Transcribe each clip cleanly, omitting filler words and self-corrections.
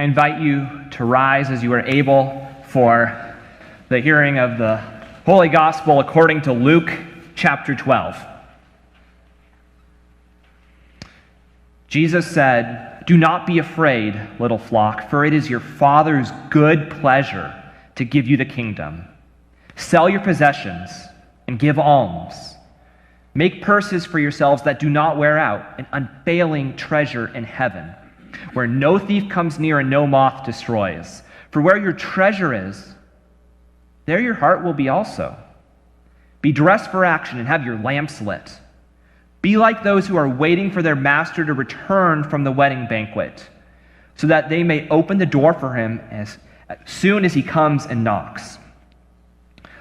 I invite you to rise as you are able for the hearing of the Holy Gospel according to Luke chapter 12. Jesus said, "Do not be afraid, little flock, for it is your Father's good pleasure to give you the kingdom. Sell your possessions and give alms. Make purses for yourselves that do not wear out, an unfailing treasure in heaven, where no thief comes near and no moth destroys. For where your treasure is, there your heart will be also. Be dressed for action and have your lamps lit. Be like those who are waiting for their master to return from the wedding banquet, so that they may open the door for him as soon as he comes and knocks.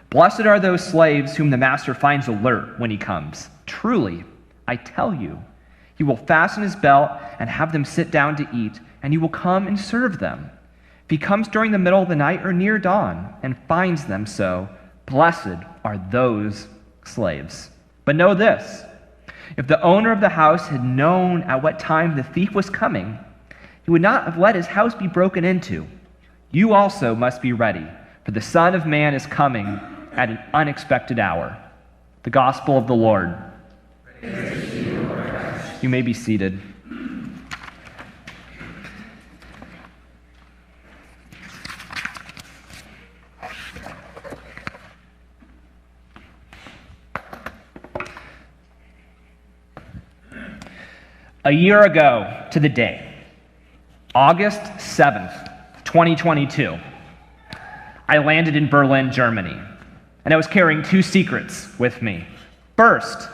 Blessed are those slaves whom the master finds alert when he comes. Truly, I tell you, he will fasten his belt and have them sit down to eat, and he will come and serve them. If he comes during the middle of the night or near dawn and finds them so, blessed are those slaves. But know this, if the owner of the house had known at what time the thief was coming, he would not have let his house be broken into. You also must be ready, for the Son of Man is coming at an unexpected hour." The Gospel of the Lord. Praise to you, Lord Christ. You may be seated. A year ago to the day, August 7th, 2022, I landed in Berlin, Germany, and I was carrying two secrets with me. First,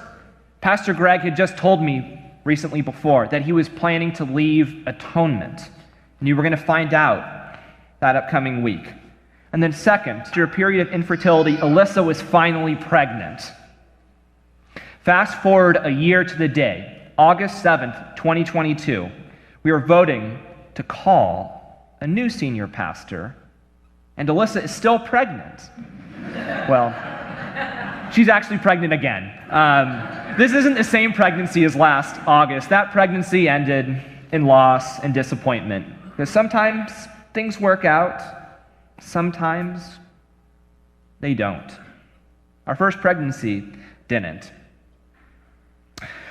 Pastor Greg had just told me recently before that he was planning to leave Atonement, and you were going to find out that upcoming week. And then second, after a period of infertility, Alyssa was finally pregnant. Fast forward a year to the day, August 7th, 2022, we are voting to call a new senior pastor, and Alyssa is still pregnant. Well, she's actually pregnant again. This isn't the same pregnancy as last August. That pregnancy ended in loss and disappointment. Because sometimes things work out, sometimes they don't. Our first pregnancy didn't.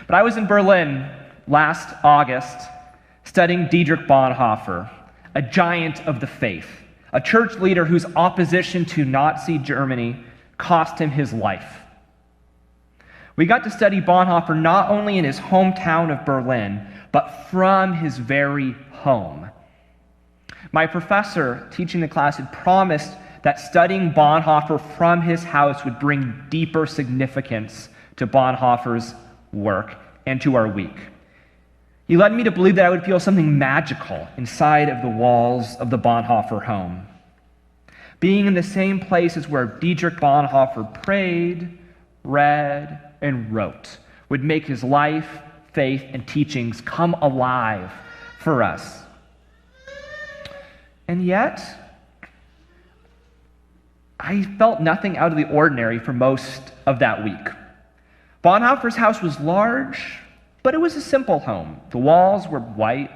But I was in Berlin last August studying Dietrich Bonhoeffer, a giant of the faith, a church leader whose opposition to Nazi Germany cost him his life. We got to study Bonhoeffer not only in his hometown of Berlin, but from his very home. My professor teaching the class had promised that studying Bonhoeffer from his house would bring deeper significance to Bonhoeffer's work and to our week. He led me to believe that I would feel something magical inside of the walls of the Bonhoeffer home. Being in the same places where Dietrich Bonhoeffer prayed, read, and wrote would make his life, faith, and teachings come alive for us. And yet, I felt nothing out of the ordinary for most of that week. Bonhoeffer's house was large, but it was a simple home. The walls were white.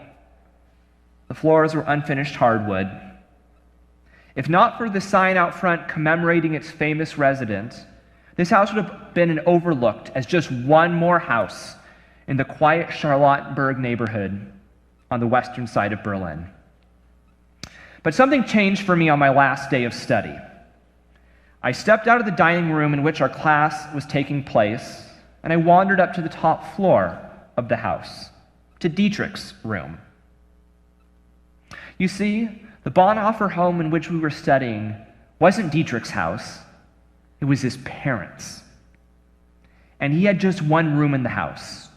The floors were unfinished hardwood. If not for the sign out front commemorating its famous resident, this house would have been overlooked as just one more house in the quiet Charlottenburg neighborhood on the western side of Berlin. But something changed for me on my last day of study. I stepped out of the dining room in which our class was taking place, and I wandered up to the top floor of the house, to Dietrich's room. You see, the Bonhoeffer home in which we were studying wasn't Dietrich's house, it was his parents'. And he had just one room in the house.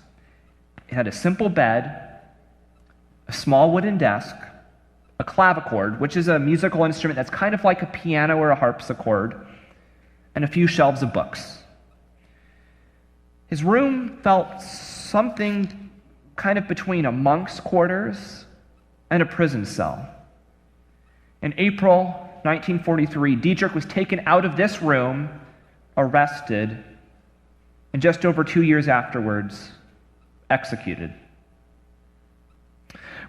It had a simple bed, a small wooden desk, a clavichord, which is a musical instrument that's kind of like a piano or a harpsichord, and a few shelves of books. His room felt something kind of between a monk's quarters and a prison cell. In April 1943, Dietrich was taken out of this room, arrested, and just over 2 years afterwards, executed.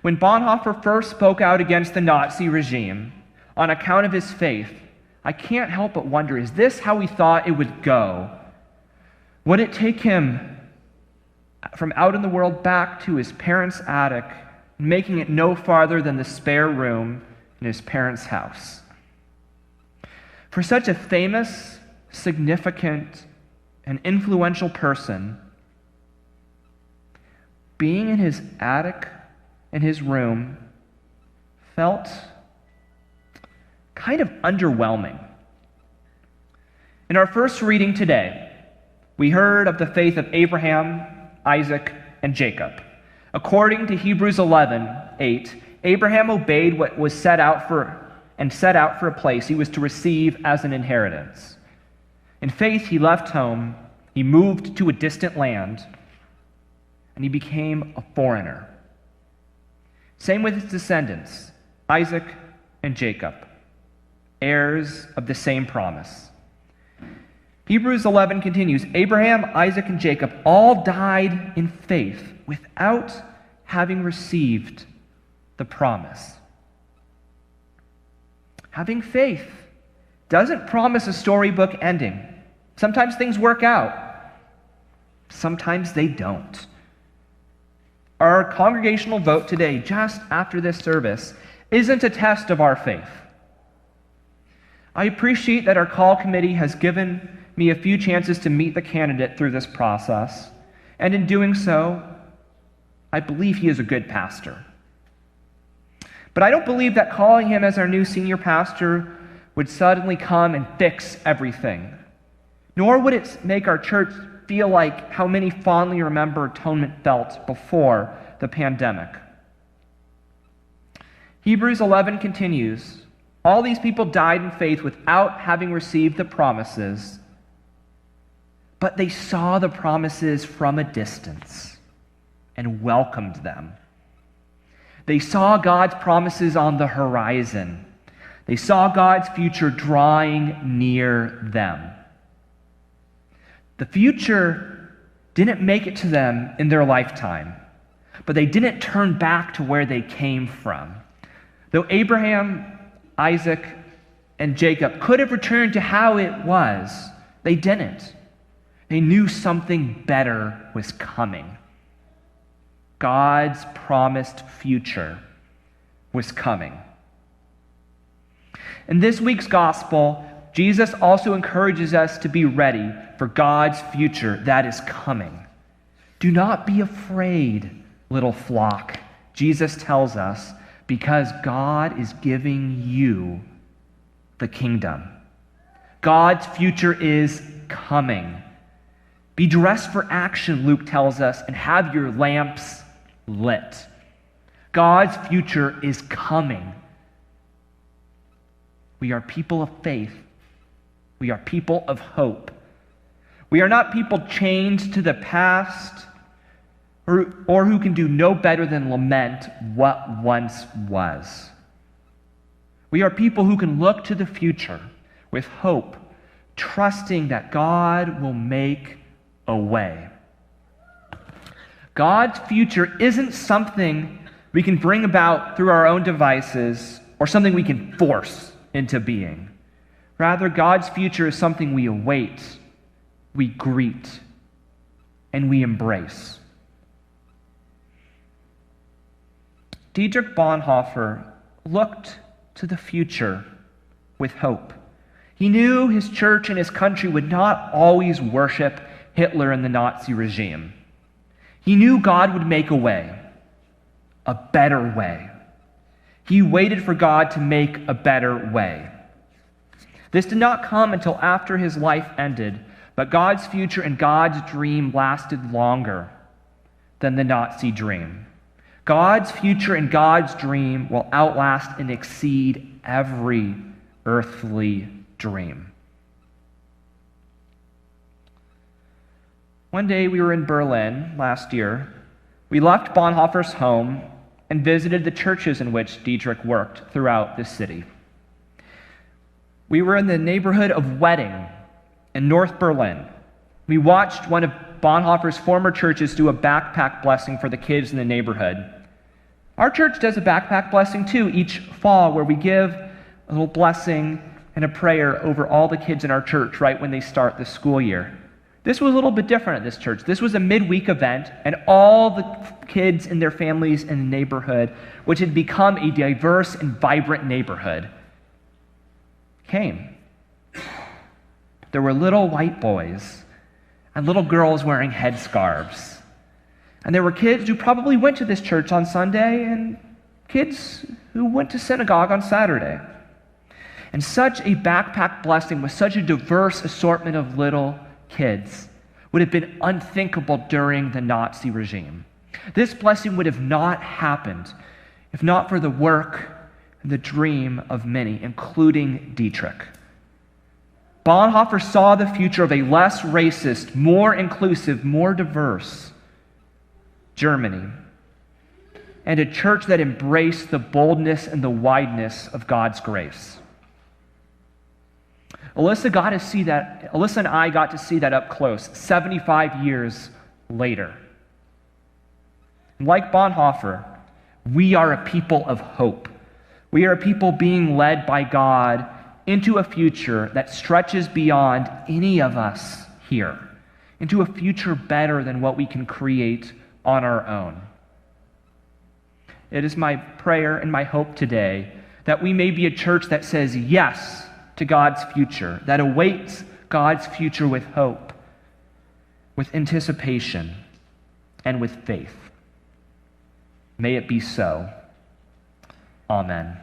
When Bonhoeffer first spoke out against the Nazi regime on account of his faith, I can't help but wonder, is this how he thought it would go? Would it take him from out in the world back to his parents' attic, making it no farther than the spare room in his parents' house? For such a famous, significant, and influential person, being in his attic, in his room, felt kind of underwhelming. In our first reading today, we heard of the faith of Abraham, Isaac, and Jacob. According to Hebrews 11:8, Abraham obeyed what was set out for a place he was to receive as an inheritance. In faith, he left home, he moved to a distant land, and he became a foreigner. Same with his descendants, Isaac and Jacob, heirs of the same promise. Hebrews 11 continues, Abraham, Isaac, and Jacob all died in faith without having received the promise. Having faith doesn't promise a storybook ending. Sometimes things work out. Sometimes they don't. Our congregational vote today, just after this service, isn't a test of our faith. I appreciate that our call committee has given me a few chances to meet the candidate through this process, and in doing so, I believe he is a good pastor. But I don't believe that calling him as our new senior pastor would suddenly come and fix everything, nor would it make our church feel like how many fondly remember Atonement felt before the pandemic. Hebrews 11 continues, all these people died in faith without having received the promises, but they saw the promises from a distance and welcomed them. They saw God's promises on the horizon. They saw God's future drawing near them. The future didn't make it to them in their lifetime, but they didn't turn back to where they came from. Though Abraham, Isaac, and Jacob could have returned to how it was, they didn't. They knew something better was coming. God's promised future was coming. In this week's gospel, Jesus also encourages us to be ready for God's future that is coming. Do not be afraid, little flock, Jesus tells us, because God is giving you the kingdom. God's future is coming. Be dressed for action, Luke tells us, and have your lamps lit. God's future is coming. We are people of faith. We are people of hope. We are not people chained to the past or who can do no better than lament what once was. We are people who can look to the future with hope, trusting that God will make a way. God's future isn't something we can bring about through our own devices or something we can force into being. Rather, God's future is something we await, we greet, and we embrace. Dietrich Bonhoeffer looked to the future with hope. He knew his church and his country would not always worship Hitler and the Nazi regime. He knew God would make a way, a better way. He waited for God to make a better way. This did not come until after his life ended, but God's future and God's dream lasted longer than the Nazi dream. God's future and God's dream will outlast and exceed every earthly dream. One day we were in Berlin last year. We left Bonhoeffer's home and visited the churches in which Dietrich worked throughout the city. We were in the neighborhood of Wedding in North Berlin. We watched one of Bonhoeffer's former churches do a backpack blessing for the kids in the neighborhood. Our church does a backpack blessing too each fall, where we give a little blessing and a prayer over all the kids in our church right when they start the school year. This was a little bit different at this church. This was a midweek event, and all the kids and their families in the neighborhood, which had become a diverse and vibrant neighborhood, came. There were little white boys and little girls wearing headscarves. And there were kids who probably went to this church on Sunday and kids who went to synagogue on Saturday. And such a backpack blessing with such a diverse assortment of little kids would have been unthinkable during the Nazi regime. This blessing would have not happened if not for the work and the dream of many, including Dietrich. Bonhoeffer saw the future of a less racist, more inclusive, more diverse Germany, and a church that embraced the boldness and the wideness of God's grace. Alyssa and I got to see that up close 75 years later. And like Bonhoeffer, we are a people of hope. We are a people being led by God into a future that stretches beyond any of us here, into a future better than what we can create on our own. It is my prayer and my hope today that we may be a church that says yes to God's future, that awaits God's future with hope, with anticipation, and with faith. May it be so. Amen.